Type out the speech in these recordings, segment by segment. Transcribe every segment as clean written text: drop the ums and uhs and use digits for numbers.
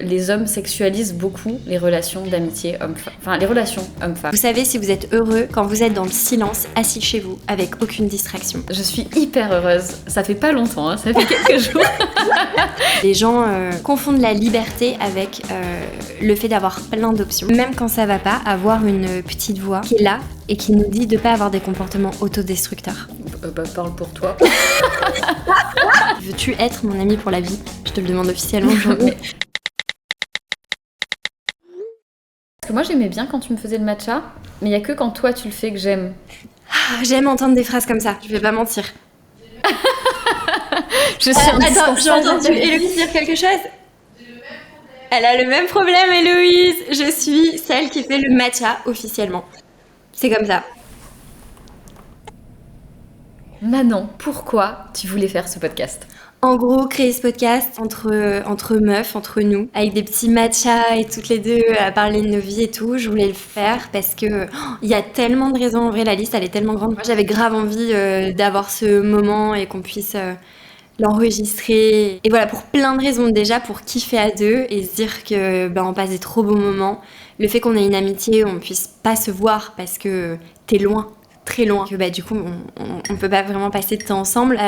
Les hommes sexualisent beaucoup les relations d'amitié homme-femme. Enfin, les relations homme-femme. Vous savez si vous êtes heureux quand vous êtes dans le silence, assis chez vous, avec aucune distraction. Je suis hyper heureuse. Ça fait pas longtemps, ça fait quelques jours. Les gens confondent la liberté avec le fait d'avoir plein d'options. Même quand ça va pas, avoir une petite voix qui est là et qui nous dit de pas avoir des comportements autodestructeurs. Parle pour toi. Veux-tu être mon ami pour la vie ? Je te le demande officiellement aujourd'hui. Parce que moi j'aimais bien quand tu me faisais le matcha, mais il y a que quand toi tu le fais que j'aime. J'aime entendre des phrases comme ça, je vais pas mentir. Je suis Attends, j'ai entendu Héloïse dire quelque chose. Elle a le même problème, Héloïse. Je suis celle qui fait le matcha officiellement. C'est comme ça. Manon, pourquoi tu voulais faire ce podcast ? En gros, créer ce podcast entre meufs, entre nous, avec des petits matchas et toutes les deux à parler de nos vies et tout, je voulais le faire parce que il y a tellement de raisons. En vrai, la liste, elle est tellement grande. Moi, j'avais grave envie d'avoir ce moment et qu'on puisse l'enregistrer. Et voilà, pour plein de raisons. Déjà, pour kiffer à deux et se dire que on passe des trop beaux moments. Le fait qu'on ait une amitié, on puisse pas se voir parce que t'es loin. Très loin, que du coup on peut pas vraiment passer de temps ensemble.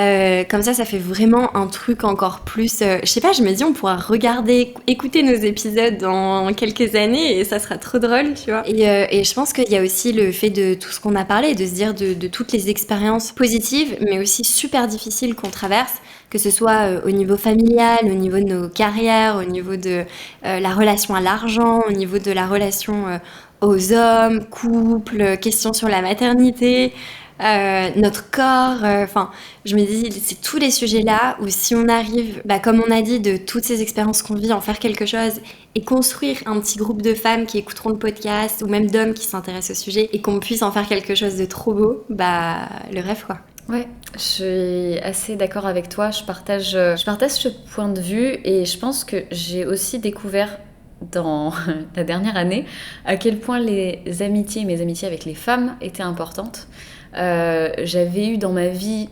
Comme ça fait vraiment un truc encore plus. Je sais pas, je me dis on pourra regarder, écouter nos épisodes dans quelques années et ça sera trop drôle, tu vois. Et je pense qu'il y a aussi le fait de tout ce qu'on a parlé, de se dire de toutes les expériences positives, mais aussi super difficiles qu'on traverse, que ce soit au niveau familial, au niveau de nos carrières, au niveau de la relation à l'argent, au niveau de la relation aux hommes, couple, questions sur la maternité, notre corps. Enfin, je me dis, c'est tous les sujets-là où si on arrive, comme on a dit, de toutes ces expériences qu'on vit, en faire quelque chose et construire un petit groupe de femmes qui écouteront le podcast ou même d'hommes qui s'intéressent au sujet et qu'on puisse en faire quelque chose de trop beau, le rêve quoi. Ouais, je suis assez d'accord avec toi. Je partage ce point de vue et je pense que j'ai aussi découvert dans la dernière année à quel point mes amitiés avec les femmes étaient importantes. J'avais eu dans ma vie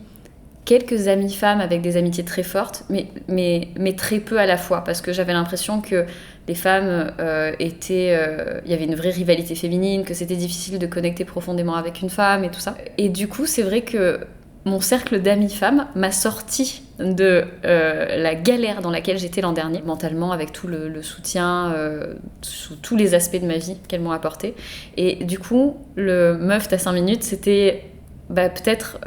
quelques amies femmes avec des amitiés très fortes, mais très peu à la fois, parce que j'avais l'impression que les femmes il y avait une vraie rivalité féminine, que c'était difficile de connecter profondément avec une femme et tout ça. Et du coup, c'est vrai que mon cercle d'amies femmes m'a sorti de la galère dans laquelle j'étais l'an dernier, mentalement, avec tout le soutien, sous tous les aspects de ma vie qu'elles m'ont apporté. Et du coup, le meuf, t'as 5 minutes, c'était peut-être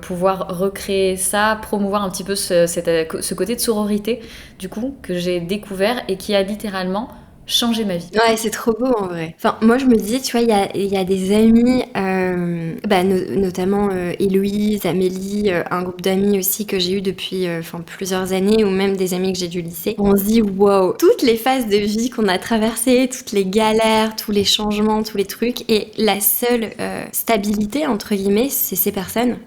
pouvoir recréer ça, promouvoir un petit peu ce côté de sororité, du coup, que j'ai découvert et qui a littéralement changer ma vie. Ouais, c'est trop beau en vrai. Enfin, moi je me disais, tu vois, il y a des amis, notamment Héloïse, Amélie, un groupe d'amis aussi que j'ai eu depuis plusieurs années, ou même des amis que j'ai du lycée. On se dit, wow, toutes les phases de vie qu'on a traversées, toutes les galères, tous les changements, tous les trucs, et la seule stabilité, entre guillemets, c'est ces personnes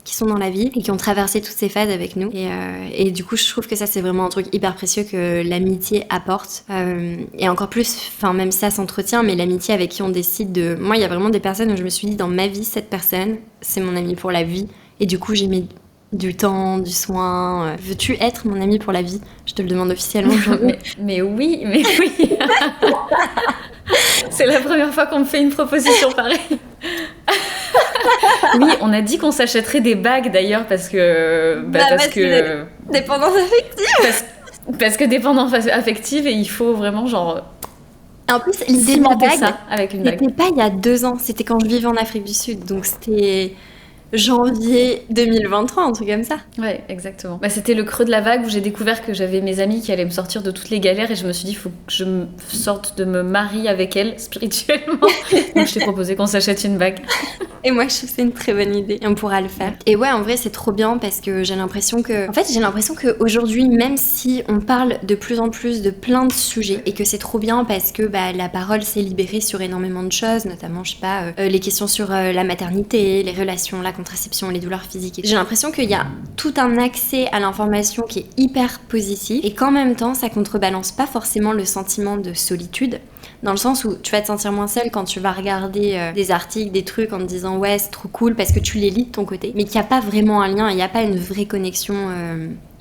qui sont dans la vie et qui ont traversé toutes ces phases avec nous. Et du coup, je trouve que ça, c'est vraiment un truc hyper précieux que l'amitié apporte. Et encore plus, même ça s'entretient, mais l'amitié avec qui on décide de... Moi, il y a vraiment des personnes où je me suis dit, dans ma vie, cette personne, c'est mon ami pour la vie. Et du coup, j'ai mis du temps, du soin. Veux-tu être mon ami pour la vie ? Je te le demande officiellement aujourd'hui. mais oui. C'est la première fois qu'on me fait une proposition pareille. Oui, on a dit qu'on s'achèterait des bagues d'ailleurs parce que dépendance affective. Parce que dépendance affective et il faut vraiment en plus, l'idée de la bague, ça avec une bague. C'était pas il y a 2 ans, c'était quand je vivais en Afrique du Sud, donc c'était janvier 2023, un truc comme ça. Ouais, exactement. C'était le creux de la vague où j'ai découvert que j'avais mes amies qui allaient me sortir de toutes les galères et je me suis dit, il faut que je me sorte de me marier avec elles spirituellement. Donc je t'ai proposé qu'on s'achète une bague. Et moi, je trouve que c'est une très bonne idée. On pourra le faire. Et ouais, en vrai, c'est trop bien parce que j'ai l'impression qu'aujourd'hui, même si on parle de plus en plus de plein de sujets et que c'est trop bien parce que la parole s'est libérée sur énormément de choses, notamment, je sais pas, les questions sur la maternité, les relations, la contraception, les douleurs physiques. J'ai l'impression qu'il y a tout un accès à l'information qui est hyper positif et qu'en même temps, ça contrebalance pas forcément le sentiment de solitude. Dans le sens où tu vas te sentir moins seule quand tu vas regarder des articles, des trucs en te disant ouais c'est trop cool parce que tu les lis de ton côté, mais qu'il n'y a pas vraiment un lien, il n'y a pas une vraie connexion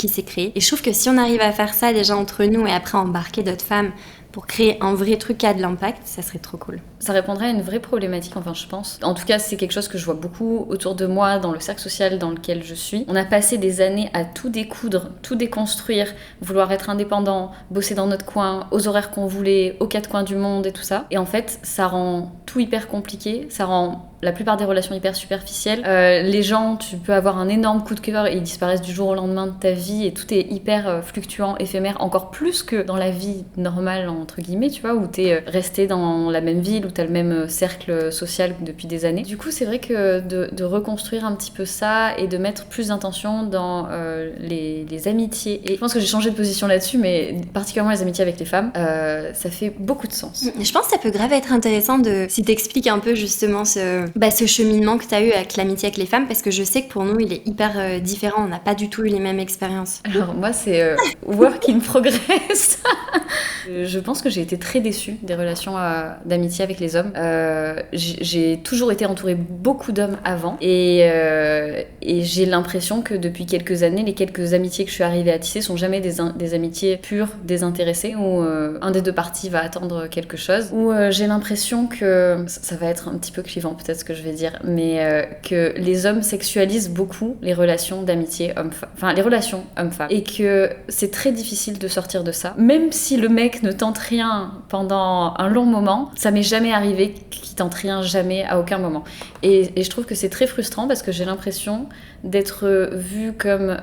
qui s'est créé. Et je trouve que si on arrive à faire ça déjà entre nous et après embarquer d'autres femmes pour créer un vrai truc qui a de l'impact, ça serait trop cool. Ça répondrait à une vraie problématique, enfin je pense. En tout cas, c'est quelque chose que je vois beaucoup autour de moi, dans le cercle social dans lequel je suis. On a passé des années à tout découdre, tout déconstruire, vouloir être indépendant, bosser dans notre coin, aux horaires qu'on voulait, aux quatre coins du monde et tout ça. Et en fait, ça rend tout hyper compliqué, ça rend la plupart des relations hyper superficielles. Les gens, tu peux avoir un énorme coup de cœur et ils disparaissent du jour au lendemain de ta vie et tout est hyper fluctuant, éphémère, encore plus que dans la vie normale, entre guillemets, tu vois, où t'es resté dans la même ville, où t'as le même cercle social depuis des années. Du coup, c'est vrai que de reconstruire un petit peu ça et de mettre plus d'intention dans les amitiés. Et je pense que j'ai changé de position là-dessus, mais particulièrement les amitiés avec les femmes, ça fait beaucoup de sens. Je pense que ça peut grave être intéressant si t'expliques un peu justement ce cheminement que t'as eu avec l'amitié avec les femmes, parce que je sais que pour nous, il est hyper différent. On n'a pas du tout eu les mêmes expériences. Alors moi, c'est work in progress. Je pense que j'ai été très déçue des relations d'amitié avec les hommes. J'ai toujours été entourée beaucoup d'hommes avant et j'ai l'impression que depuis quelques années, les quelques amitiés que je suis arrivée à tisser sont jamais des amitiés pures, désintéressées, où un des deux parties va attendre quelque chose, où j'ai l'impression que, ça va être un petit peu clivant peut-être ce que je vais dire, mais que les hommes sexualisent beaucoup les relations d'amitié homme-femme, enfin les relations homme-femme, et que c'est très difficile de sortir de ça. Même si le mec ne tente rien pendant un long moment, ça m'est jamais arrivé qu'il tente rien jamais à aucun moment. Et je trouve que c'est très frustrant parce que j'ai l'impression d'être vue comme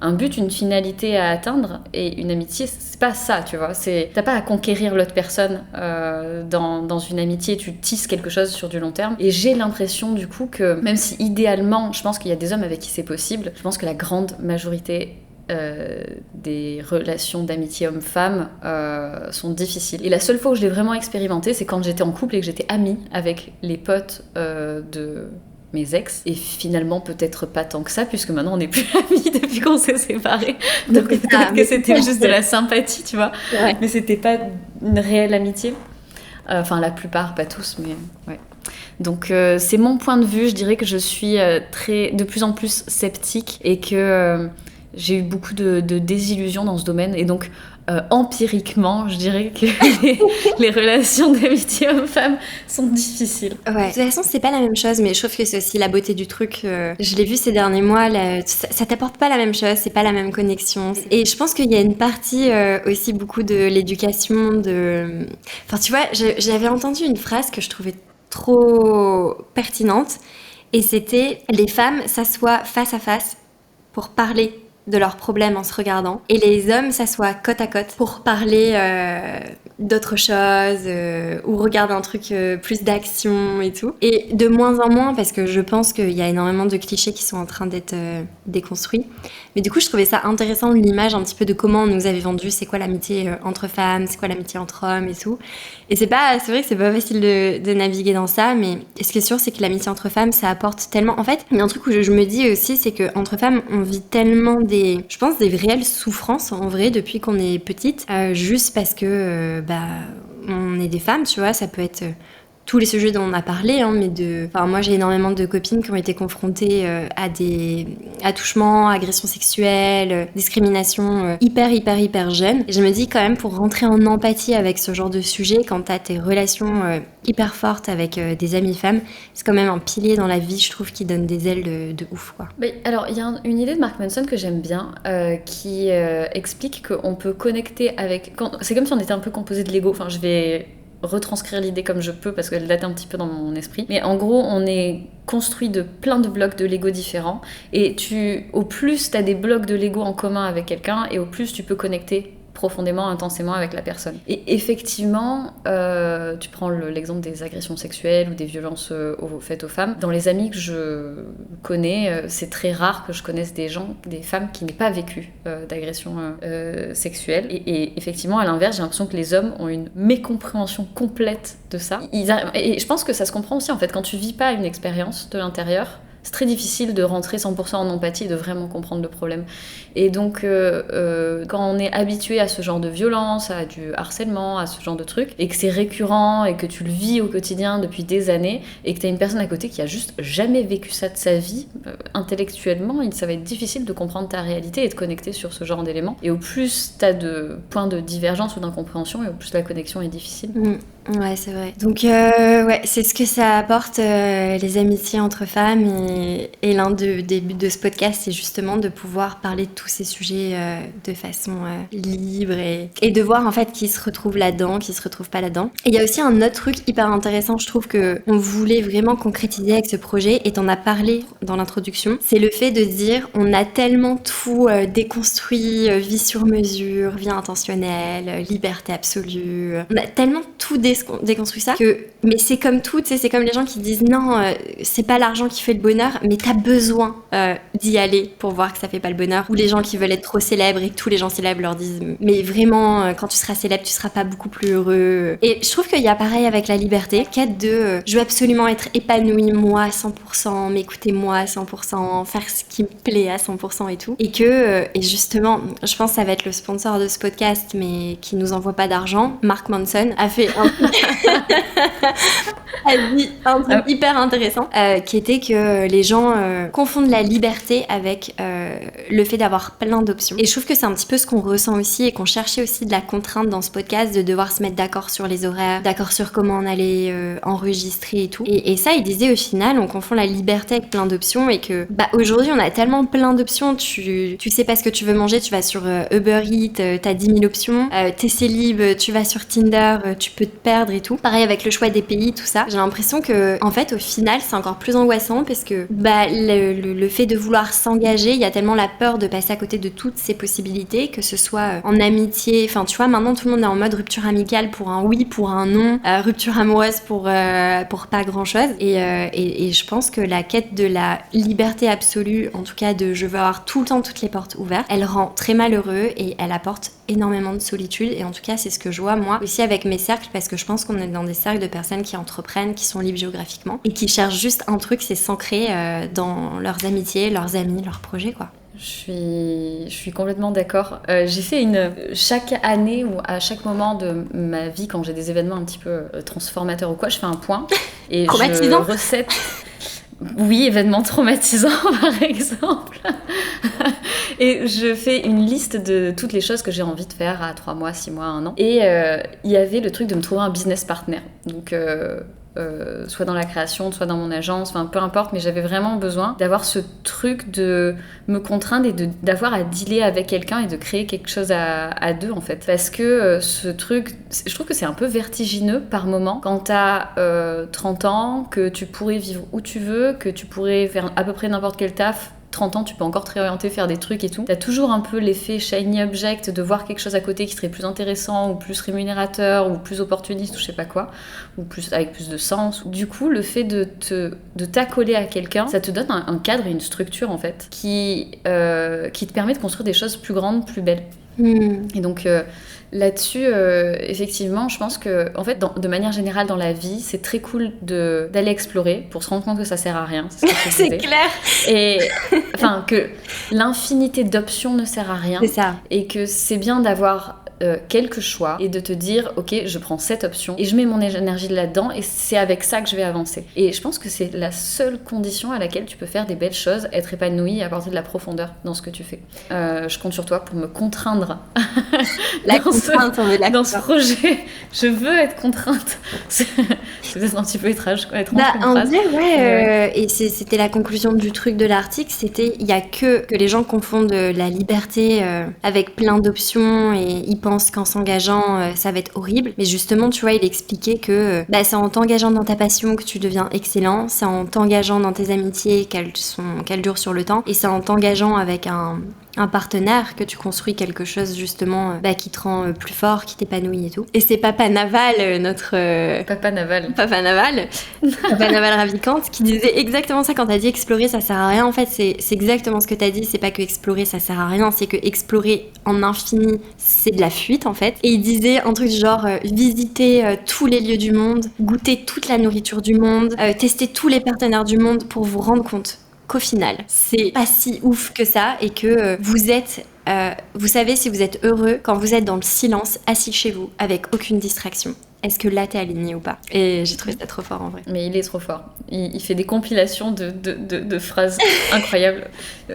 un but, une finalité à atteindre, et une amitié, c'est pas ça, tu vois. T'as pas à conquérir l'autre personne dans une amitié, tu tisses quelque chose sur du long terme. Et j'ai l'impression du coup que, même si idéalement, je pense qu'il y a des hommes avec qui c'est possible, je pense que la grande majorité des relations d'amitié homme-femme sont difficiles. Et la seule fois où je l'ai vraiment expérimenté, c'est quand j'étais en couple et que j'étais amie avec les potes de mes ex, et finalement peut-être pas tant que ça, puisque maintenant on n'est plus amis depuis qu'on s'est séparés, donc peut-être que c'était juste de la sympathie, tu vois, ouais. Mais c'était pas une réelle amitié, enfin la plupart, pas tous, mais ouais. Donc c'est mon point de vue, je dirais que je suis de plus en plus sceptique et que j'ai eu beaucoup de désillusions dans ce domaine, et donc empiriquement, je dirais que les relations d'amitié homme-femme sont difficiles. Ouais. De toute façon, c'est pas la même chose, mais je trouve que c'est aussi la beauté du truc. Je l'ai vu ces derniers mois, ça t'apporte pas la même chose, c'est pas la même connexion. Et je pense qu'il y a une partie aussi beaucoup de l'éducation, Enfin, tu vois, j'avais entendu une phrase que je trouvais trop pertinente, et c'était « Les femmes s'assoient face à face pour parler de leurs problèmes en se regardant, et les hommes s'assoient côte à côte pour parler d'autres choses ou regarder un truc plus d'action et tout. Et de moins en moins, parce que je pense qu'il y a énormément de clichés qui sont en train d'être déconstruits. Mais du coup, je trouvais ça intéressant, l'image un petit peu de comment on nous avait vendu c'est quoi l'amitié entre femmes, c'est quoi l'amitié entre hommes et tout. Et c'est vrai que c'est pas facile de naviguer dans ça, mais ce qui est sûr, c'est que l'amitié entre femmes, ça apporte tellement... En fait, il y a un truc où je me dis aussi, c'est qu'entre femmes, on vit tellement je pense des réelles souffrances en vrai depuis qu'on est petite, juste parce que on est des femmes, tu vois. Ça peut être tous les sujets dont on a parlé, hein, mais moi j'ai énormément de copines qui ont été confrontées à des attouchements, agressions sexuelles, discrimination hyper jeunes. Et je me dis quand même, pour rentrer en empathie avec ce genre de sujet, quand t'as tes relations hyper fortes avec des amies femmes, c'est quand même un pilier dans la vie, je trouve, qui donne des ailes de ouf, quoi. Mais alors, il y a une idée de Mark Manson que j'aime bien, qui explique qu'on peut connecter avec... C'est comme si on était un peu composé de Lego. Enfin, je vais retranscrire l'idée comme je peux parce qu'elle date un petit peu dans mon esprit. Mais en gros, on est construit de plein de blocs de Lego différents, et au plus t'as des blocs de Lego en commun avec quelqu'un, et au plus tu peux connecter profondément, intensément avec la personne. Et effectivement, tu prends l'exemple des agressions sexuelles ou des violences faites aux femmes. Dans les amis que je connais, c'est très rare que je connaisse des femmes qui n'aient pas vécu d'agression sexuelle. Et effectivement, à l'inverse, j'ai l'impression que les hommes ont une mécompréhension complète de ça. Et je pense que ça se comprend aussi, en fait, quand tu vis pas une expérience de l'intérieur, c'est très difficile de rentrer 100% en empathie et de vraiment comprendre le problème. Et donc, quand on est habitué à ce genre de violence, à du harcèlement, à ce genre de trucs, et que c'est récurrent et que tu le vis au quotidien depuis des années, et que t'as une personne à côté qui a juste jamais vécu ça de sa vie, intellectuellement, ça va être difficile de comprendre ta réalité et de connecter sur ce genre d'éléments. Et au plus t'as de points de divergence ou d'incompréhension, et au plus la connexion est difficile. Ouais, c'est vrai. Donc, ouais, c'est ce que ça apporte, les amitiés entre femmes. Et l'un des buts de ce podcast, c'est justement de pouvoir parler de tous ces sujets de façon libre et de voir en fait qui se retrouve là-dedans, qui se retrouve pas là-dedans. Et il y a aussi un autre truc hyper intéressant, je trouve, que on voulait vraiment concrétiser avec ce projet, et t'en as parlé dans l'introduction. C'est le fait de dire, on a tellement tout déconstruit, vie sur mesure, vie intentionnelle, liberté absolue. On a tellement tout déconstruit ça mais c'est comme tout, tu sais, c'est comme les gens qui disent non, c'est pas l'argent qui fait le bonheur, mais t'as besoin d'y aller pour voir que ça fait pas le bonheur. Ou les gens qui veulent être trop célèbres et que tous les gens célèbres leur disent mais vraiment, quand tu seras célèbre, tu seras pas beaucoup plus heureux. Et je trouve qu'il y a pareil avec la liberté, quête de je veux absolument être épanouie moi à 100%, m'écouter moi à 100%, faire ce qui me plaît à 100% et tout. Et justement, je pense que ça va être le sponsor de ce podcast, mais qui nous envoie pas d'argent, Mark Manson a fait a dit un truc hyper intéressant, qui était que les gens confondent la liberté avec le fait d'avoir plein d'options. Et je trouve que c'est un petit peu ce qu'on ressent aussi, et qu'on cherchait aussi de la contrainte dans ce podcast, de devoir se mettre d'accord sur les horaires, d'accord sur comment on allait enregistrer et tout. Et ça, il disait au final, on confond la liberté avec plein d'options, et que aujourd'hui, on a tellement plein d'options. Tu sais pas ce que tu veux manger, tu vas sur Uber Eats, t'as 10 000 options. T'es célib, tu vas sur Tinder, tu peux te perdre et tout. Pareil avec le choix des pays, tout ça. J'ai l'impression que, en fait, au final, c'est encore plus angoissant, parce que le fait de vouloir s'engager, il y a tellement la peur de passer à côté de toutes ces possibilités, que ce soit en amitié. Enfin, tu vois, maintenant tout le monde est en mode rupture amicale pour un oui, pour un non, rupture amoureuse pour pas grand chose. Et je pense que la quête de la liberté absolue, en tout cas de je veux avoir tout le temps toutes les portes ouvertes, elle rend très malheureux, et elle apporte énormément de solitude. Et en tout cas, c'est ce que je vois moi aussi avec mes cercles, parce que je pense qu'on est dans des cercles de personnes qui entreprennent, qui sont libres géographiquement, et qui cherchent juste un truc, c'est s'ancrer dans leurs amitiés, leurs amis, leurs projets, quoi. Je suis complètement d'accord. J'ai fait chaque année, ou à chaque moment de ma vie, quand j'ai des événements un petit peu transformateurs ou quoi, je fais un point et je recette. Oui, événement traumatisant par exemple. Et je fais une liste de toutes les choses que j'ai envie de faire à 3 mois, 6 mois, 1 an. Et il y avait le truc de me trouver un business partner. Donc soit dans la création, soit dans mon agence, enfin peu importe, mais j'avais vraiment besoin d'avoir ce truc de me contraindre et d'avoir à dealer avec quelqu'un et de créer quelque chose à deux en fait. Parce que ce truc, je trouve que c'est un peu vertigineux par moment quand t'as 30 ans, que tu pourrais vivre où tu veux, que tu pourrais faire à peu près n'importe quel taf. 30 ans, tu peux encore te réorienter, faire des trucs et tout. T'as toujours un peu l'effet shiny object de voir quelque chose à côté qui serait plus intéressant ou plus rémunérateur ou plus opportuniste ou je sais pas quoi, ou plus avec plus de sens. Du coup, le fait de t'accoler à quelqu'un, ça te donne un cadre et une structure en fait qui te permet de construire des choses plus grandes, plus belles. Et donc là-dessus, effectivement, je pense que, en fait, de manière générale dans la vie, c'est très cool d'aller explorer pour se rendre compte que ça sert à rien. C'est clair. Et enfin, que l'infinité d'options ne sert à rien. C'est ça. Et que c'est bien d'avoir quelques choix et de te dire ok, je prends cette option et je mets mon énergie là-dedans et c'est avec ça que je vais avancer. Et je pense que c'est la seule condition à laquelle tu peux faire des belles choses, être épanoui et apporter de la profondeur dans ce que tu fais. Je compte sur toi pour me contraindre dans ce projet. Je veux être contrainte. C'est peut-être un petit peu étrange en vrai, et c'était la conclusion du truc de l'article, c'était il y a que les gens confondent la liberté avec plein d'options et ils pensent qu'en s'engageant ça va être horrible, mais justement tu vois, il expliquait que c'est en t'engageant dans ta passion que tu deviens excellent, c'est en t'engageant dans tes amitiés qu'elles durent sur le temps, et c'est en t'engageant avec un partenaire que tu construis quelque chose justement qui te rend plus fort, qui t'épanouit et tout. Et c'est Papa Naval, Papa Naval Ravikant, qui disait exactement ça quand t'as dit explorer ça sert à rien. En fait, c'est exactement ce que t'as dit, c'est pas que explorer ça sert à rien, c'est que explorer en infini c'est de la fuite en fait. Et il disait un truc genre visiter tous les lieux du monde, goûter toute la nourriture du monde, tester tous les partenaires du monde pour vous rendre compte qu'au final, c'est pas si ouf que ça et que vous savez si vous êtes heureux quand vous êtes dans le silence, assis chez vous, avec aucune distraction. Est-ce que là, t'es aligné ou pas? Et j'ai trouvé ça trop fort en vrai. Mais il est trop fort. Il fait des compilations de phrases incroyables.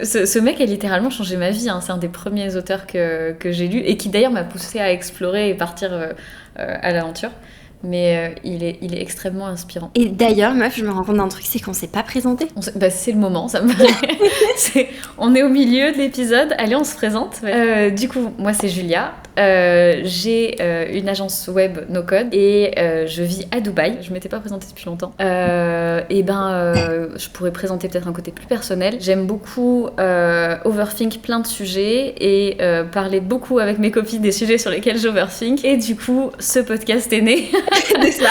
Ce mec a littéralement changé ma vie. C'est un des premiers auteurs que j'ai lu et qui d'ailleurs m'a poussée à explorer et partir à l'aventure. Mais il est extrêmement inspirant. Et d'ailleurs, meuf, je me rends compte d'un truc, c'est qu'on s'est pas présenté. C'est le moment, ça me paraît. On est au milieu de l'épisode. Allez, on se présente. Du coup, moi, c'est Julia. J'ai une agence web no code et je vis à Dubaï. Je m'étais pas présentée depuis longtemps. Je pourrais présenter peut-être un côté plus personnel. J'aime beaucoup overthink plein de sujets et parler beaucoup avec mes copines des sujets sur lesquels j'overthink. Et du coup, ce podcast est né. C'est ça.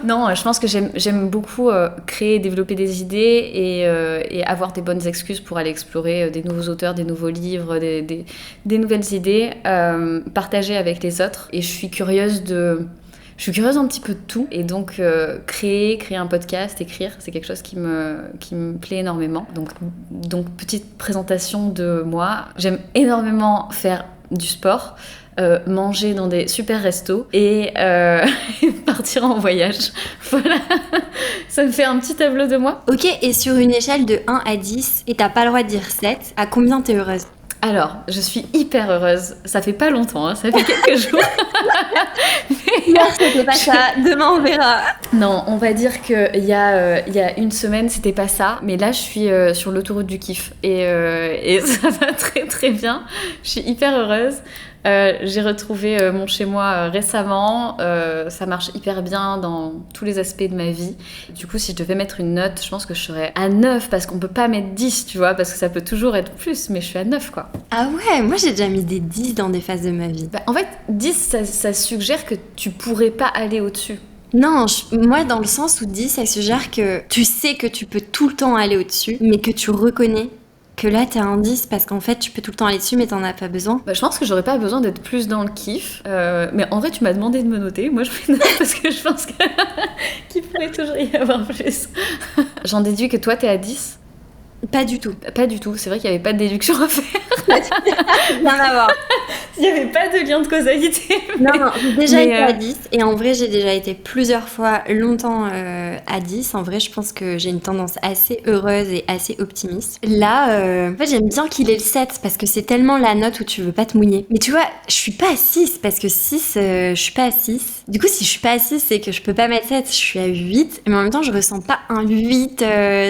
Non, je pense que j'aime beaucoup créer, développer des idées et avoir des bonnes excuses pour aller explorer des nouveaux auteurs, des nouveaux livres, des nouvelles idées, partager avec les autres. Et je suis curieuse un petit peu de tout. Et donc, créer un podcast, écrire, c'est quelque chose qui me plaît énormément. Donc, petite présentation de moi. J'aime énormément faire du sport. Manger dans des super restos et partir en voyage. Voilà, ça me fait un petit tableau de moi. Ok, et sur une échelle de 1 à 10, et t'as pas le droit de dire 7, à combien t'es heureuse? Alors, je suis hyper heureuse. Ça fait pas longtemps, ça fait quelques jours. Non, c'était pas ça. Demain, on verra. Non, on va dire qu'il y a une semaine, c'était pas ça. Mais là, je suis sur l'autoroute du kiff. Et ça va très très bien. Je suis hyper heureuse. J'ai retrouvé mon chez-moi récemment. Ça marche hyper bien dans tous les aspects de ma vie. Du coup, si je devais mettre une note, je pense que je serais à 9 parce qu'on peut pas mettre 10, tu vois, parce que ça peut toujours être plus, mais je suis à 9, quoi. Ah ouais, moi j'ai déjà mis des 10 dans des phases de ma vie. En fait, 10, ça suggère que tu pourrais pas aller au-dessus. Non, moi dans le sens où 10, ça suggère que tu sais que tu peux tout le temps aller au-dessus, mais que tu reconnais que là t'es un 10 parce qu'en fait tu peux tout le temps aller dessus mais t'en as pas besoin. Je pense que j'aurais pas besoin d'être plus dans le kiff, mais en vrai tu m'as demandé de me noter, moi je fais 9 parce que je pense qu'il pourrait toujours y avoir plus. J'en déduis que toi t'es à 10. Pas du tout. Pas du tout, c'est vrai qu'il n'y avait pas de déduction à faire. Rien à voir. Il n'y avait pas de lien de causalité. Non, j'ai déjà été à 10 et en vrai j'ai déjà été plusieurs fois longtemps à 10. En vrai je pense que j'ai une tendance assez heureuse et assez optimiste. Là, en fait j'aime bien qu'il ait le 7 parce que c'est tellement la note où tu veux pas te mouiller. Mais tu vois, je suis pas à 6 parce que 6, je suis pas à 6. Du coup si je suis pas à 6 c'est que je peux pas mettre 7, je suis à 8. Mais en même temps je ressens pas un 8,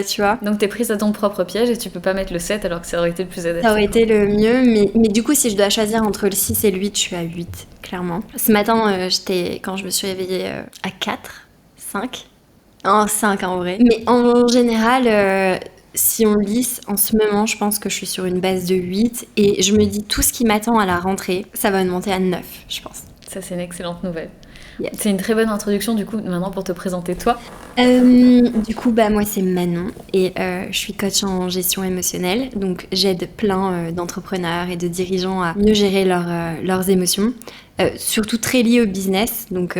tu vois. Donc t'es prise à ton propre piège et tu peux pas mettre le 7 alors que ça aurait été le plus adapté. Ça aurait été le mieux, mais du coup si je dois choisir entre le 6 et le 8, je suis à 8, clairement. Ce matin, quand je me suis réveillée à 4, 5. Oh, 5 en vrai. Mais en général, si on lisse, en ce moment, je pense que je suis sur une base de 8 et je me dis tout ce qui m'attend à la rentrée, ça va monter à 9, je pense. Ça, c'est une excellente nouvelle. Yes. C'est une très bonne introduction du coup maintenant pour te présenter toi. Du coup moi c'est Manon et je suis coach en gestion émotionnelle, donc j'aide plein d'entrepreneurs et de dirigeants à mieux gérer leurs émotions, surtout très liées au business, donc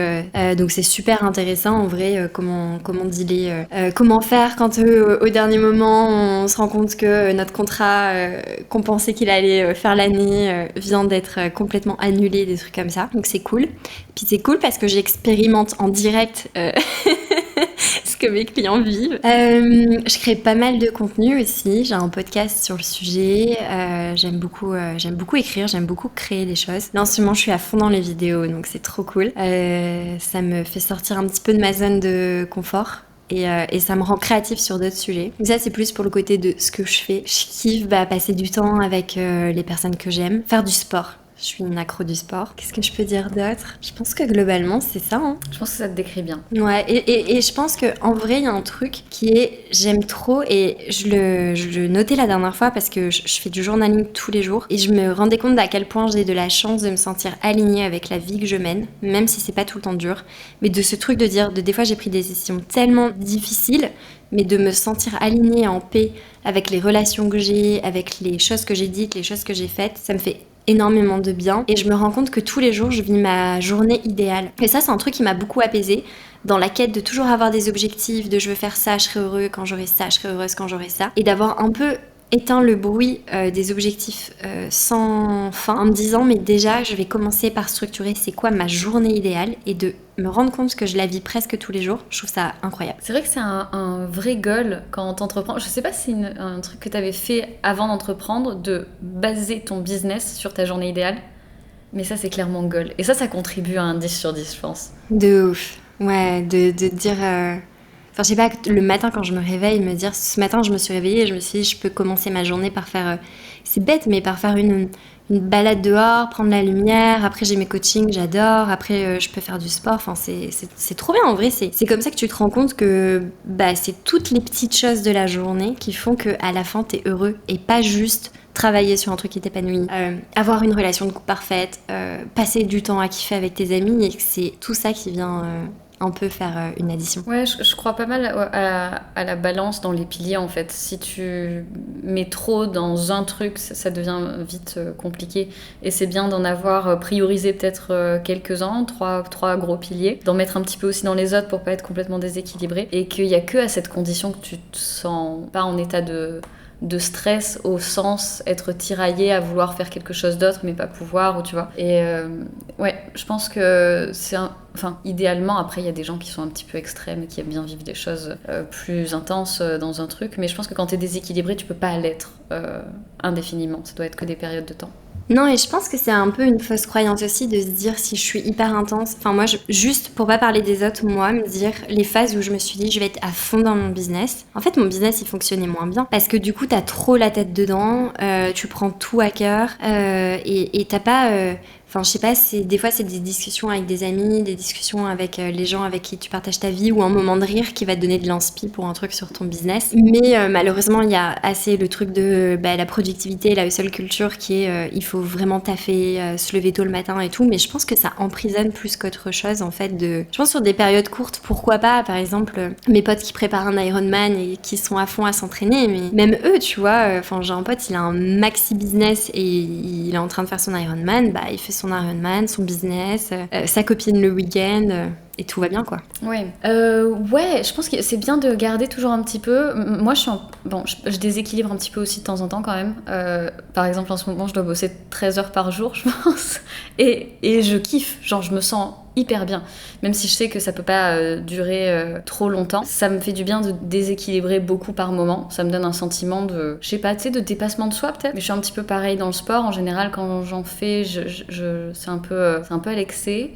c'est super intéressant en vrai comment dealer, comment faire quand au dernier moment on se rend compte que notre contrat qu'on pensait qu'il allait faire l'année vient d'être complètement annulé, des trucs comme ça, donc c'est cool. Puis c'est cool parce que j'expérimente en direct ce que mes clients vivent. Je crée pas mal de contenu aussi. J'ai un podcast sur le sujet. J'aime beaucoup écrire, j'aime beaucoup créer des choses. Là, en ce moment, je suis à fond dans les vidéos, donc c'est trop cool. Ça me fait sortir un petit peu de ma zone de confort. Et ça me rend créative sur d'autres sujets. Donc ça, c'est plus pour le côté de ce que je fais. Je kiffe passer du temps avec les personnes que j'aime, faire du sport. Je suis une accro du sport. Qu'est-ce que je peux dire d'autre? Je pense que globalement, c'est ça. Hein. Je pense que ça te décrit bien. Ouais, et je pense qu'en vrai, il y a un truc qui est j'aime trop et je le notais la dernière fois parce que je fais du journaling tous les jours et je me rendais compte à quel point j'ai de la chance de me sentir alignée avec la vie que je mène, même si c'est pas tout le temps dur. Mais de ce truc de dire, des fois j'ai pris des décisions tellement difficiles, mais de me sentir alignée en paix avec les relations que j'ai, avec les choses que j'ai dites, les choses que j'ai faites, ça me fait énormément de bien et je me rends compte que tous les jours je vis ma journée idéale. Et ça c'est un truc qui m'a beaucoup apaisée dans la quête de toujours avoir des objectifs, de je veux faire ça, je serai heureux quand j'aurai ça, je serai heureuse quand j'aurai ça, et d'avoir un peu éteint le bruit des objectifs sans fin en me disant mais déjà je vais commencer par structurer c'est quoi ma journée idéale et de me rendre compte que je la vis presque tous les jours. Je trouve ça incroyable. C'est vrai que c'est un vrai goal quand t'entreprends. Je sais pas si c'est un truc que t'avais fait avant d'entreprendre, de baser ton business sur ta journée idéale, mais ça c'est clairement goal. Et ça contribue à un 10 sur 10 je pense. De ouf. Ouais, de dire... Enfin, je sais pas, le matin quand je me réveille, me dire, ce matin je me suis réveillée et je me suis dit, je peux commencer ma journée par faire, c'est bête, mais par faire une balade dehors, prendre la lumière, après j'ai mes coachings, j'adore, après je peux faire du sport, enfin c'est trop bien en vrai, c'est comme ça que tu te rends compte que bah, c'est toutes les petites choses de la journée qui font qu'à la fin t'es heureux et pas juste travailler sur un truc qui t'épanouit, avoir une relation de couple parfaite, passer du temps à kiffer avec tes amis, et que c'est tout ça qui vient... on peut faire une addition. Ouais, je crois pas mal à la balance dans les piliers en fait. Si tu mets trop dans un truc, ça devient vite compliqué. Et c'est bien d'en avoir priorisé peut-être quelques-uns, trois gros piliers, d'en mettre un petit peu aussi dans les autres pour pas être complètement déséquilibré. Et qu'il y a que à cette condition que tu te sens pas en état de stress au sens être tiraillé à vouloir faire quelque chose d'autre mais pas pouvoir, ou tu vois. Et ouais, je pense que c'est enfin idéalement, après il y a des gens qui sont un petit peu extrêmes et qui aiment bien vivre des choses plus intenses dans un truc, mais je pense que quand t'es déséquilibré tu peux pas l'être indéfiniment, ça doit être que des périodes de temps. Non, et je pense que c'est un peu une fausse croyance aussi de se dire si je suis hyper intense. Enfin, moi, juste pour pas parler des autres, moi, me dire les phases où je me suis dit je vais être à fond dans mon business. En fait, mon business il fonctionnait moins bien parce que du coup, t'as trop la tête dedans, tu prends tout à cœur et t'as pas. Enfin, je sais pas, des fois c'est des discussions avec des amis, des discussions avec les gens avec qui tu partages ta vie ou un moment de rire qui va te donner de l'inspi pour un truc sur ton business. Mais malheureusement, il y a assez le truc de la productivité, la hustle culture qui est il faut vraiment taffer, se lever tôt le matin et tout. Mais je pense que ça emprisonne plus qu'autre chose en fait. Je pense sur des périodes courtes, pourquoi pas, par exemple, mes potes qui préparent un Ironman et qui sont à fond à s'entraîner, mais même eux, tu vois, enfin j'ai un pote, il a un maxi business et il est en train de faire son Ironman, bah il fait son Ironman, son business, sa copine le week-end, et tout va bien quoi. Ouais, ouais, je pense que c'est bien de garder toujours un petit peu. Moi, je déséquilibre un petit peu aussi de temps en temps quand même. Par exemple, en ce moment, je dois bosser 13 heures par jour, je pense. Et je kiffe, genre je me sens hyper bien. Même si je sais que ça peut pas durer trop longtemps, ça me fait du bien de déséquilibrer beaucoup par moment. Ça me donne un sentiment de, je sais pas, tu sais, de dépassement de soi peut-être. Mais je suis un petit peu pareil dans le sport. En général, quand j'en fais, c'est un peu à l'excès.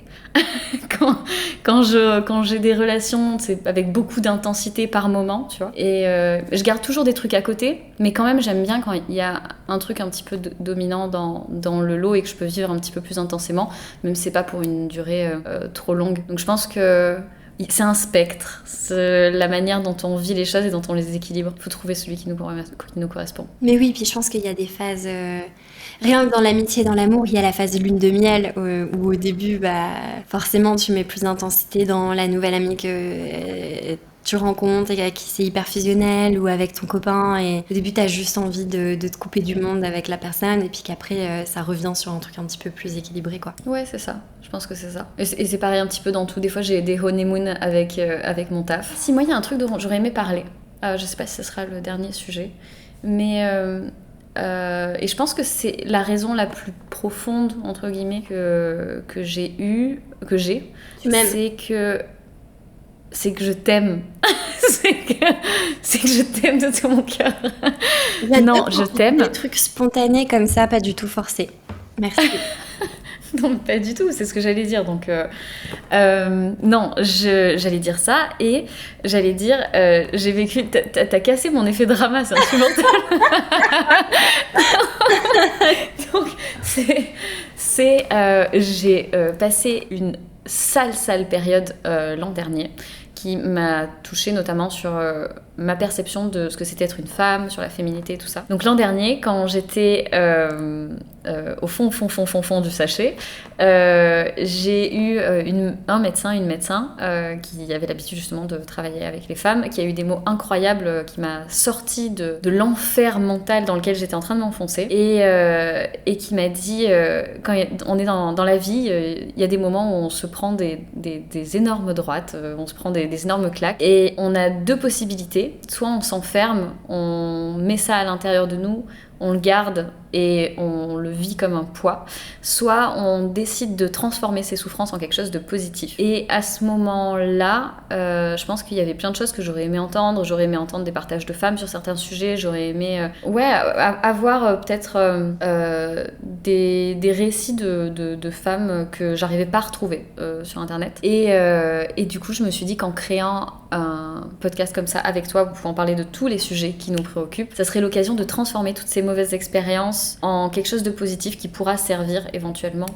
quand j'ai des relations, c'est avec beaucoup d'intensité par moment, tu vois. Et je garde toujours des trucs à côté, mais quand même j'aime bien quand il y a un truc un petit peu dominant dans le lot et que je peux vivre un petit peu plus intensément, même si c'est pas pour une durée trop longue. Donc je pense que c'est un spectre, c'est la manière dont on vit les choses et dont on les équilibre. Il faut trouver celui qui nous correspond. Mais oui, puis je pense qu'il y a des phases... Rien que dans l'amitié et dans l'amour, il y a la phase lune de miel où au début, bah, forcément, tu mets plus d'intensité dans la nouvelle amie que tu rencontres et avec qui c'est hyper fusionnel, ou avec ton copain. Et au début, t'as juste envie de te couper du monde avec la personne, et puis qu'après, ça revient sur un truc un petit peu plus équilibré, quoi. Ouais, c'est ça. Je pense que c'est ça. Et c'est pareil un petit peu dans tout. Des fois, j'ai des honeymoon avec mon taf. Si moi, il y a un truc dont j'aurais aimé parler. Je sais pas si ce sera le dernier sujet, mais... et je pense que c'est la raison la plus profonde entre guillemets que j'ai, c'est que je t'aime. c'est que je t'aime de tout mon cœur. Non, je t'aime. Des trucs spontanés comme ça, pas du tout forcés. Merci. Non, pas du tout, c'est ce que j'allais dire. Donc, non, j'allais dire ça et j'allais dire, j'ai vécu. T'as cassé mon effet drama, c'est insupportable. Donc, j'ai passé une sale période l'an dernier qui m'a touchée notamment sur ma perception de ce que c'était être une femme, sur la féminité et tout ça. Donc l'an dernier, quand j'étais au fond du sachet, j'ai eu un médecin, une médecin qui avait l'habitude justement de travailler avec les femmes, qui a eu des mots incroyables, qui m'a sorti de l'enfer mental dans lequel j'étais en train de m'enfoncer, et qui m'a dit quand on est dans la vie, il y a des moments où on se prend des énormes droites, on se prend des énormes claques, et on a deux possibilités. Soit on s'enferme, on met ça à l'intérieur de nous, on le garde et on le vit comme un poids, soit on décide de transformer ses souffrances en quelque chose de positif. Et à ce moment-là, je pense qu'il y avait plein de choses que j'aurais aimé entendre. J'aurais aimé entendre des partages de femmes sur certains sujets, j'aurais aimé avoir peut-être des récits de femmes que j'arrivais pas à retrouver sur internet. Et du coup, je me suis dit qu'en créant un podcast comme ça avec toi, vous pouvez en parler de tous les sujets qui nous préoccupent, ça serait l'occasion de transformer toutes ces mauvaises expériences en quelque chose de positif qui pourra servir éventuellement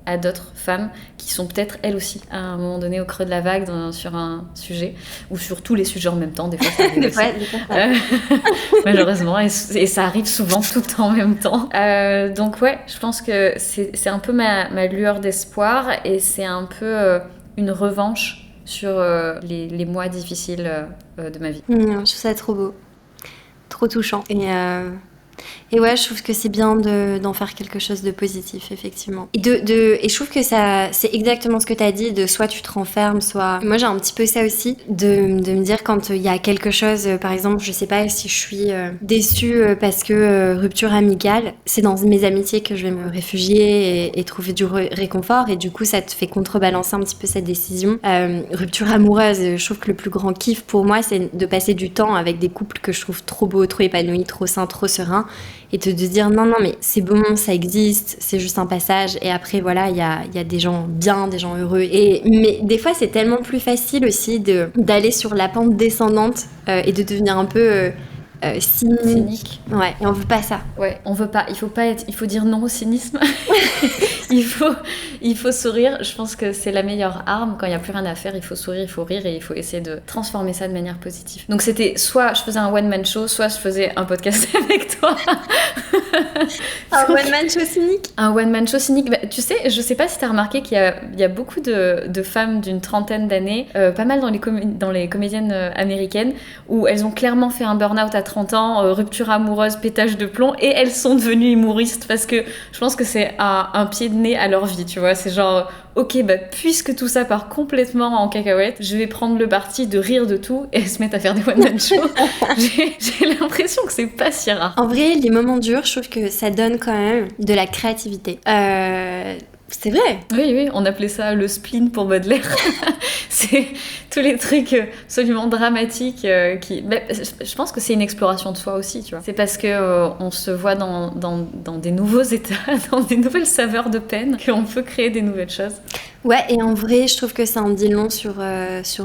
à d'autres femmes qui sont peut-être elles aussi à un moment donné au creux de la vague sur un sujet, ou sur tous les sujets en même temps. Des fois ça arrive aussi. Malheureusement, et ça arrive souvent tout en même temps. Donc ouais, je pense que c'est un peu ma lueur d'espoir, et c'est un peu une revanche sur les mois difficiles de ma vie. Je trouve ça trop beau, trop touchant. Et ouais, je trouve que c'est bien d'en faire quelque chose de positif, effectivement. Et je trouve que ça, c'est exactement ce que tu as dit, de soit tu te renfermes, soit... Moi, j'ai un petit peu ça aussi, de me dire quand il y a quelque chose, par exemple, je sais pas si je suis déçue parce que rupture amicale, c'est dans mes amitiés que je vais me réfugier et trouver du réconfort, et du coup, ça te fait contrebalancer un petit peu cette décision. Rupture amoureuse, je trouve que le plus grand kiff pour moi, c'est de passer du temps avec des couples que je trouve trop beaux, trop épanouis, trop sains, trop sereins, et de dire non mais c'est bon, ça existe, c'est juste un passage, et après voilà, il y a des gens bien, des gens heureux, mais des fois c'est tellement plus facile aussi d'aller sur la pente descendante et de devenir un peu cynique. Ouais, et on veut pas ça. Ouais, on veut pas. Il faut dire non au cynisme. il faut sourire. Je pense que c'est la meilleure arme quand il y a plus rien à faire. Il faut sourire, il faut rire, et il faut essayer de transformer ça de manière positive. Donc c'était soit je faisais un one man show, soit je faisais un podcast avec toi. Un one man show cynique. Un one man show cynique. Bah, tu sais, je sais pas si t'as remarqué qu'il y a beaucoup de femmes d'une trentaine d'années, pas mal dans les comédiennes américaines, où elles ont clairement fait un burn-out à 30 ans, rupture amoureuse, pétage de plomb, et elles sont devenues humoristes, parce que je pense que c'est un pied de nez à leur vie, tu vois. C'est genre, ok, bah puisque tout ça part complètement en cacahuète, je vais prendre le parti de rire de tout, et se mettre à faire des one-man shows. J'ai l'impression que c'est pas si rare. En vrai, les moments durs, je trouve que ça donne quand même de la créativité. C'est vrai. Oui, on appelait ça le spleen pour Baudelaire. C'est tous les trucs absolument dramatiques qui... Bah, je pense que c'est une exploration de soi aussi, tu vois. C'est parce que on se voit dans des nouveaux états, dans des nouvelles saveurs de peine, qu'on peut créer des nouvelles choses. Ouais, et en vrai, je trouve que ça en dit long sur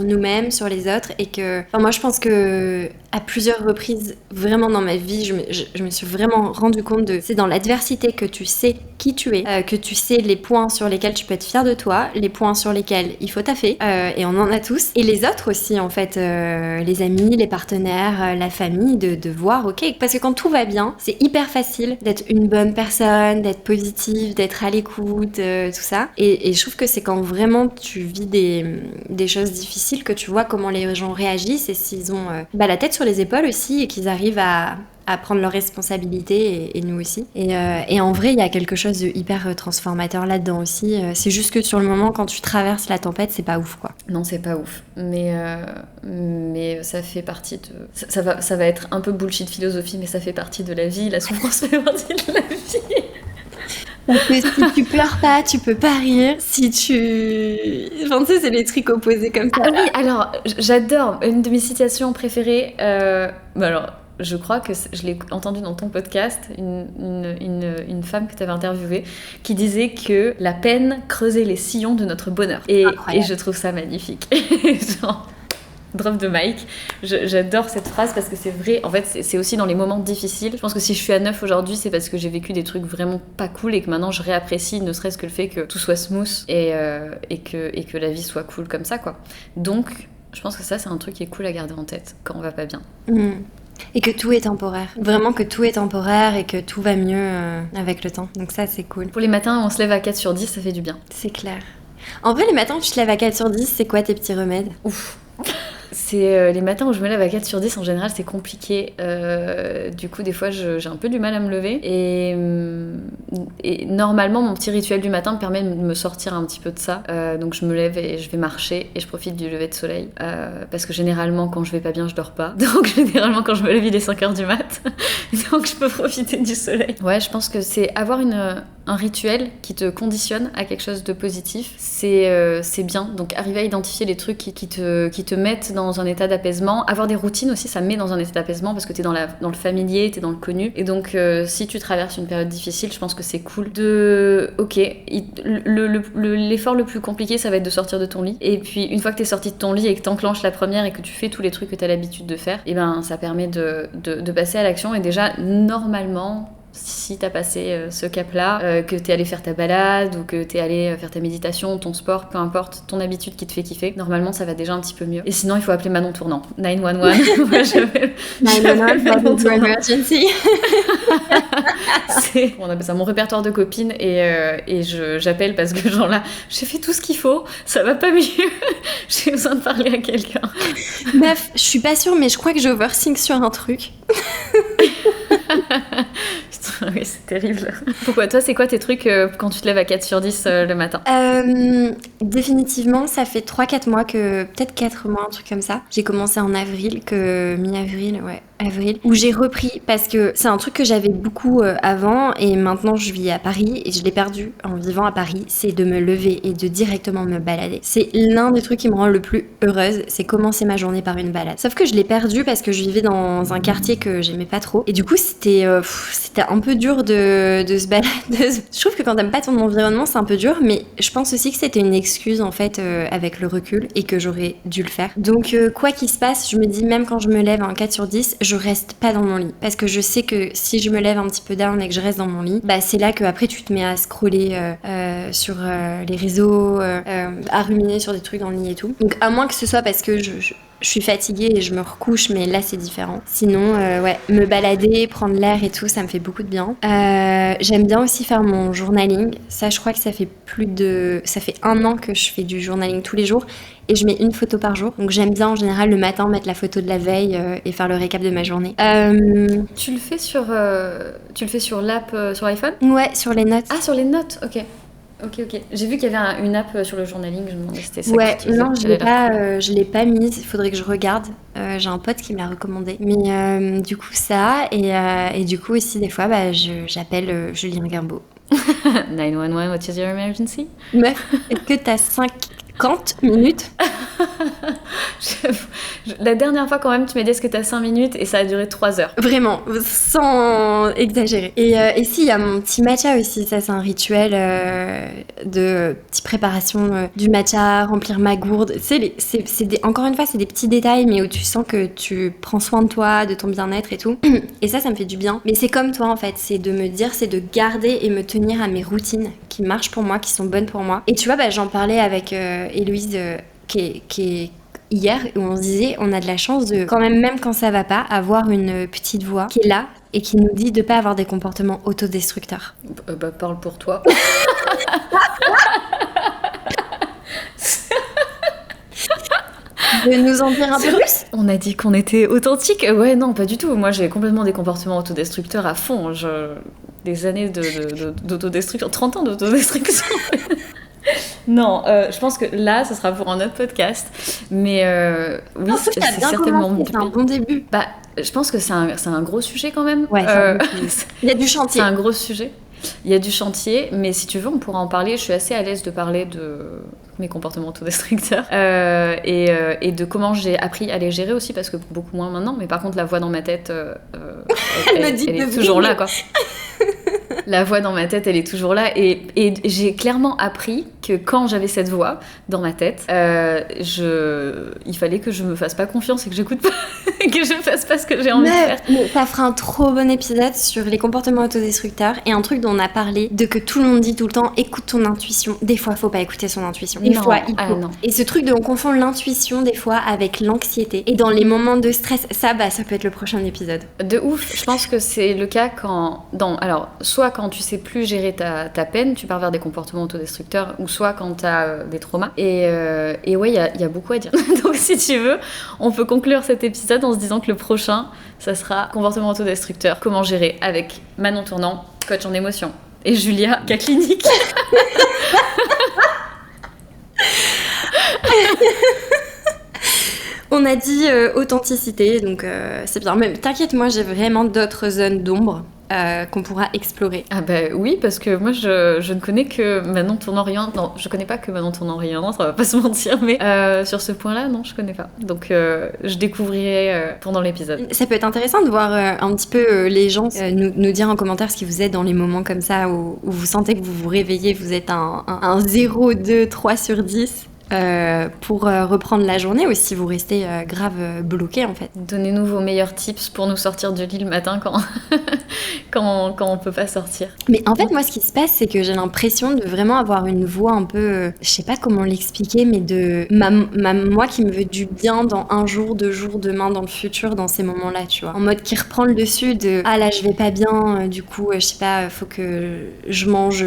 nous-mêmes, sur les autres, et que... Enfin, moi, je pense que à plusieurs reprises, vraiment dans ma vie, je me suis vraiment rendu compte c'est dans l'adversité que tu sais qui tu es, que tu sais les points sur lesquels tu peux être fier de toi, les points sur lesquels il faut taffer, et on en a tous. Et les autres aussi, en fait, les amis, les partenaires, la famille, de voir, ok, parce que quand tout va bien, c'est hyper facile d'être une bonne personne, d'être positive, d'être à l'écoute, tout ça. Et je trouve que c'est quand vraiment tu vis des choses difficiles que tu vois comment les gens réagissent, et s'ils ont la tête sur les épaules aussi, et qu'ils arrivent à prendre leurs responsabilités, et nous aussi. Et en vrai, il y a quelque chose de hyper transformateur là-dedans aussi. C'est juste que sur le moment, quand tu traverses la tempête, c'est pas ouf, quoi. Non, c'est pas ouf. Mais ça fait partie de... Ça va être un peu bullshit philosophie, mais ça fait partie de la vie. La souffrance fait partie de la vie. Parce que si tu pleures pas, tu peux pas rire. Si tu... Enfin, tu sais, c'est les trucs opposés comme ça. Ah oui, alors, j'adore. Une de mes citations préférées... alors, je crois que je l'ai entendu dans ton podcast, une femme que tu avais interviewée, qui disait que la peine creusait les sillons de notre bonheur. Et je trouve ça magnifique. Genre... Drop de mic. J'adore cette phrase parce que c'est vrai. En fait, c'est aussi dans les moments difficiles. Je pense que si je suis à 9 aujourd'hui, c'est parce que j'ai vécu des trucs vraiment pas cool, et que maintenant je réapprécie, ne serait-ce que le fait que tout soit smooth et que la vie soit cool comme ça, quoi. Donc, Je pense que ça, c'est un truc qui est cool à garder en tête quand on va pas bien. Et que tout est temporaire. Vraiment que tout est temporaire et que tout va mieux avec le temps. Donc ça, c'est cool. Pour les matins, on se lève à 4 sur 10, ça fait du bien. C'est clair. En vrai, les matins où tu te lèves à 4 sur 10, c'est quoi tes petits remèdes? Ouf. C'est les matins où je me lève à 4 sur 10, en général, c'est compliqué. Du coup, des fois, j'ai un peu du mal à me lever. Et normalement, mon petit rituel du matin me permet de me sortir un petit peu de ça. Donc, je me lève et je vais marcher et je profite du lever de soleil. Parce que généralement, quand je vais pas bien, je dors pas. Donc, généralement, quand je me lève, il est 5h du mat. Donc, je peux profiter du soleil. Ouais, je pense que c'est avoir un rituel qui te conditionne à quelque chose de positif. C'est bien. Donc, arriver à identifier les trucs qui te mettent dans un état d'apaisement. Avoir des routines aussi, ça met dans un état d'apaisement parce que t'es dans le familier, t'es dans le connu. Et donc, si tu traverses une période difficile, je pense que c'est cool de... Ok, l'effort le plus compliqué, ça va être de sortir de ton lit. Et puis, une fois que t'es sorti de ton lit et que t'enclenches la première et que tu fais tous les trucs que t'as l'habitude de faire, et ben, ça permet de passer à l'action. Et déjà, normalement... Si t'as passé ce cap-là, que t'es allé faire ta balade ou que t'es allé faire ta méditation, ton sport, peu importe, ton habitude qui te fait kiffer, normalement ça va déjà un petit peu mieux. Et sinon, il faut appeler Manon Tournant. 911. Moi, j'appelle 911, emergency. On appelle ça mon répertoire de copines et j'appelle parce que genre là, j'ai fait tout ce qu'il faut, ça va pas mieux. J'ai besoin de parler à quelqu'un. Meuf, je suis pas sûre, mais je crois que j'overthink sur un truc. Putain, oui, c'est terrible. Pourquoi toi, c'est quoi tes trucs quand tu te lèves à 4 sur 10 le matin? Définitivement, ça fait 3-4 mois que... Peut-être 4 mois, un truc comme ça. J'ai commencé en avril, mi-avril, ouais, avril, où j'ai repris parce que c'est un truc que j'avais beaucoup avant et maintenant je vis à Paris et je l'ai perdu en vivant à Paris, c'est de me lever et de directement me balader. C'est l'un des trucs qui me rend le plus heureuse, c'est commencer ma journée par une balade. Sauf que je l'ai perdu parce que je vivais dans un quartier que j'aimais pas trop et du coup c'était un peu dur de se balader. Je trouve que quand t'aimes pas ton environnement c'est un peu dur, mais je pense aussi que c'était une excuse en fait avec le recul et que j'aurais dû le faire. Donc quoi qu'il se passe, je me dis même quand je me lève en 4 sur 10, je reste pas dans mon lit parce que je sais que si je me lève un petit peu down et que je reste dans mon lit, bah c'est là que après tu te mets à scroller sur les réseaux, à ruminer sur des trucs dans le lit et tout. Donc à moins que ce soit parce que je suis fatiguée et je me recouche, mais là c'est différent. Sinon, ouais, me balader, prendre l'air et tout, ça me fait beaucoup de bien. J'aime bien aussi faire mon journaling. Ça, je crois que ça fait 1 an que je fais du journaling tous les jours et je mets une photo par jour. Donc j'aime bien en général le matin mettre la photo de la veille et faire le récap de ma journée. Tu le fais sur l'app sur l'iPhone? Ouais, sur les notes. Ah, sur les notes, ok. Ok. J'ai vu qu'il y avait une app sur le journalisme, je me demandais si c'était ça. Ouais, non, je l'ai pas mise, il faudrait que je regarde. J'ai un pote qui me l'a recommandé. Mais du coup, ça, et du coup, aussi, des fois, bah, j'appelle Julien Guimbaud. 911, what is your emergency? Meuf, est-ce que t'as 50 minutes? La dernière fois, quand même, tu m'as dit est-ce que t'as 5 minutes et ça a duré 3 heures. Vraiment, sans exagérer. Et si, il y a mon petit matcha aussi. Ça, c'est un rituel de petite préparation du matcha, remplir ma gourde. Tu sais, encore une fois, c'est des petits détails, mais où tu sens que tu prends soin de toi, de ton bien-être et tout. Et ça me fait du bien. Mais c'est comme toi, en fait. C'est de me dire, c'est de garder et me tenir à mes routines qui marchent pour moi, qui sont bonnes pour moi. Et tu vois, bah, j'en parlais avec Héloïse, qui est hier, où on se disait, on a de la chance de, quand même quand ça va pas, avoir une petite voix qui est là et qui nous dit de pas avoir des comportements autodestructeurs. Bah, parle pour toi. De nous en dire un peu plus? On a dit qu'on était authentique. Ouais, non, pas du tout. Moi, j'ai complètement des comportements autodestructeurs à fond. Des années d'autodestruction, 30 ans d'autodestruction. Non, je pense que là, ça sera pour un autre podcast. Mais oui, c'est certainement c'est un bon début. Bah, je pense que c'est un gros sujet quand même. Ouais, il y a du chantier. C'est un gros sujet. Il y a du chantier, mais si tu veux, on pourra en parler. Je suis assez à l'aise de parler de mes comportements autodestructeurs et de comment j'ai appris à les gérer aussi, parce que beaucoup moins maintenant. Mais par contre, la voix dans ma tête, elle est toujours là, quoi. la voix dans ma tête, elle est toujours là. Et j'ai clairement appris que quand j'avais cette voix dans ma tête, il fallait que je me fasse pas confiance et que j'écoute pas, que je fasse pas ce que j'ai envie de faire. Mais ça fera un trop bon épisode sur les comportements autodestructeurs et un truc dont on a parlé, de que tout le monde dit tout le temps, écoute ton intuition. Des fois, faut pas écouter son intuition. Des fois, il faut. Non. Et ce truc de on confond l'intuition des fois avec l'anxiété. Et dans les moments de stress, ça peut être le prochain épisode. De ouf. Je pense que c'est le cas alors, soit quand tu sais plus gérer ta peine, tu pars vers des comportements autodestructeurs, ou soit quand t'as des traumas. Et ouais, il y a beaucoup à dire. Donc si tu veux, on peut conclure cet épisode en se disant que le prochain, ça sera comportement autodestructeur, comment gérer, avec Manon Tournant, coach en émotion, et Julia, cas clinique. On a dit authenticité, donc c'est bien. Même t'inquiète, moi j'ai vraiment d'autres zones d'ombre qu'on pourra explorer. Ah bah oui, parce que moi je ne connais que Manon Tournant rien. Non, je connais pas que Manon Tournant rien, ça va pas se mentir, mais sur ce point-là, non, je connais pas. Donc je découvrirai pendant l'épisode. Ça peut être intéressant de voir un petit peu les gens nous dire en commentaire ce qui vous êtes dans les moments comme ça où vous sentez que vous vous réveillez, vous êtes un 0, 2, 3 sur 10. Pour reprendre la journée, ou si vous restez grave bloqué en fait. Donnez-nous vos meilleurs tips pour nous sortir du lit le matin quand on peut pas sortir. Mais en fait, moi, ce qui se passe, c'est que j'ai l'impression de vraiment avoir une voix un peu, je sais pas comment l'expliquer, mais de moi qui me veut du bien dans un jour, 2 jours, demain, dans le futur, dans ces moments-là, tu vois. En mode qui reprend le dessus de ah là, je vais pas bien, du coup, je sais pas, faut que je mange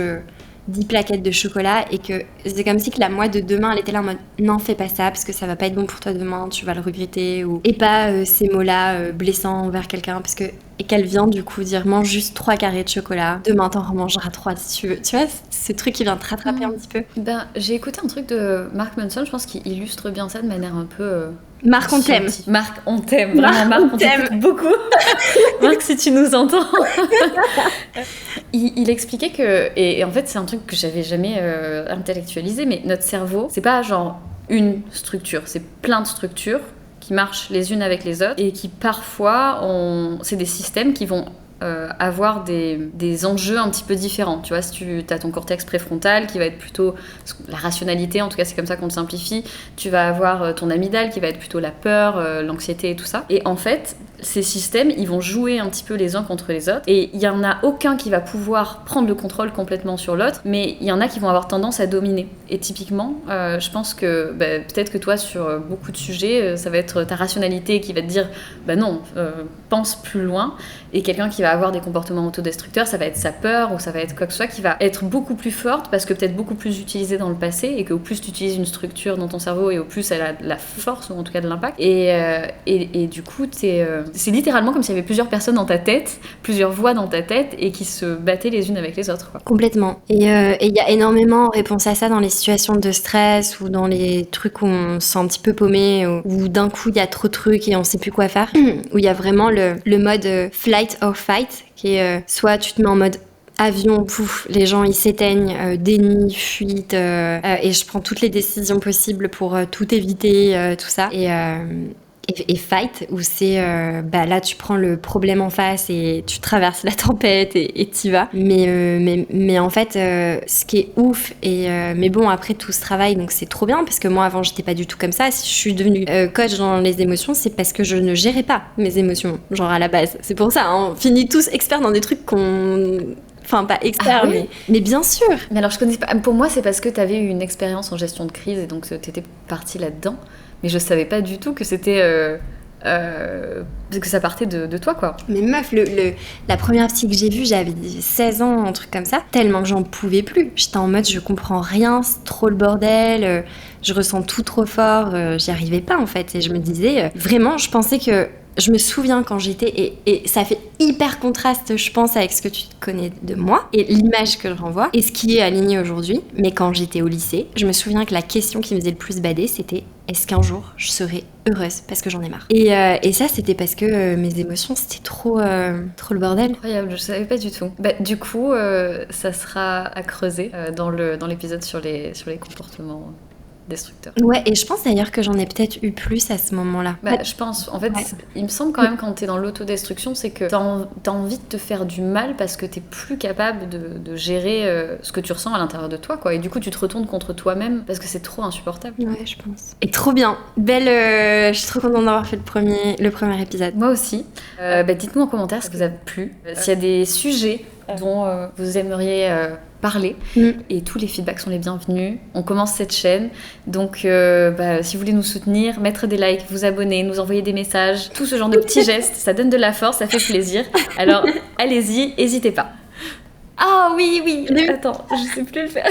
10 plaquettes de chocolat, et que c'est comme si que la moi de demain elle était là en mode non, fais pas ça parce que ça va pas être bon pour toi demain, tu vas le regretter, et pas ces mots-là blessants envers quelqu'un, parce que et qu'elle vient du coup dire mange juste 3 carrés de chocolat, demain t'en remangeras 3 si tu veux, tu vois, ce truc qui vient te rattraper un petit peu. Ben j'ai écouté un truc de Mark Manson, je pense qu'il illustre bien ça de manière un peu Marc, on t'aime. Marc, on t'aime. Vraiment, Marc, on t'aime beaucoup. Marc, si tu nous entends. Il expliquait que, et en fait, c'est un truc que j'avais jamais intellectualisé, mais notre cerveau, c'est pas genre une structure, c'est plein de structures qui marchent les unes avec les autres et qui parfois, c'est des systèmes qui vont avoir des enjeux un petit peu différents. Tu vois, si tu as ton cortex préfrontal qui va être plutôt la rationalité, en tout cas c'est comme ça qu'on le simplifie, tu vas avoir ton amygdale qui va être plutôt la peur, l'anxiété et tout ça. Et en fait, ces systèmes, ils vont jouer un petit peu les uns contre les autres, et il y en a aucun qui va pouvoir prendre le contrôle complètement sur l'autre, mais il y en a qui vont avoir tendance à dominer. Et typiquement, je pense que peut-être que toi, sur beaucoup de sujets, ça va être ta rationalité qui va te dire non, pense plus loin, et quelqu'un qui va avoir des comportements autodestructeurs, ça va être sa peur, ou ça va être quoi que ce soit, qui va être beaucoup plus forte, parce que peut-être beaucoup plus utilisée dans le passé, et qu'au plus tu utilises une structure dans ton cerveau, et au plus elle a de la force, ou en tout cas de l'impact, et du coup c'est littéralement comme s'il y avait plusieurs personnes dans ta tête, plusieurs voix dans ta tête, et qui se battaient les unes avec les autres, quoi. Complètement. Et il y a énormément en réponse à ça dans les situations de stress, ou dans les trucs où on se sent un petit peu paumé, où d'un coup il y a trop de trucs et on sait plus quoi faire, où il y a vraiment le mode flight or fight, qui est soit tu te mets en mode avion, pouf, les gens ils s'éteignent, déni, fuite, et je prends toutes les décisions possibles pour tout éviter, tout ça. Et fight, où c'est là tu prends le problème en face et tu traverses la tempête et t'y vas. Mais en fait, ce qui est ouf, mais bon, après tout ce travail, donc c'est trop bien, parce que moi avant j'étais pas du tout comme ça. Si je suis devenue coach dans les émotions, c'est parce que je ne gérais pas mes émotions, genre à la base. C'est pour ça, hein, on finit tous experts dans des trucs Enfin, pas expert, oui. mais bien sûr. Mais alors, je connais pas. Pour moi, c'est parce que tu avais eu une expérience en gestion de crise, et donc tu étais partie là-dedans. Mais je savais pas du tout que c'était. Que ça partait de toi, quoi. Mais meuf, la première psy que j'ai vue, j'avais 16 ans, un truc comme ça, tellement que j'en pouvais plus. J'étais en mode, je comprends rien, c'est trop le bordel, je ressens tout trop fort, j'y arrivais pas en fait. Et je me disais, vraiment, je pensais que. Je me souviens quand j'étais, et ça fait hyper contraste, je pense, avec ce que tu connais de moi et l'image que je renvoie et ce qui est aligné aujourd'hui. Mais quand j'étais au lycée, je me souviens que la question qui me faisait le plus bader, c'était est-ce qu'un jour je serai heureuse parce que j'en ai marre. Et ça, c'était parce que mes émotions, c'était trop le bordel. Incroyable, je savais pas du tout. Du coup, ça sera à creuser dans l'épisode sur les comportements destructeur. Ouais, et je pense d'ailleurs que j'en ai peut-être eu plus à ce moment-là. Bah, je pense, en fait, Ouais. il me semble quand même quand t'es dans l'autodestruction, c'est que t'as envie de te faire du mal parce que t'es plus capable de gérer ce que tu ressens à l'intérieur de toi, quoi. Et du coup, tu te retournes contre toi-même parce que c'est trop insupportable. Ouais, je pense. Et trop bien. Je suis trop contente d'avoir fait le premier épisode. Moi aussi. Bah, dites-nous en commentaire si ça vous a plu, s'il y a des sujets dont vous aimeriez parler. Et tous les feedbacks sont les bienvenus. On commence cette chaîne, donc si vous voulez nous soutenir, mettre des likes, vous abonner, nous envoyer des messages, tout ce genre de petits gestes, ça donne de la force, ça fait plaisir. Alors allez-y, n'hésitez pas. Ah oui, attends, je sais plus le faire.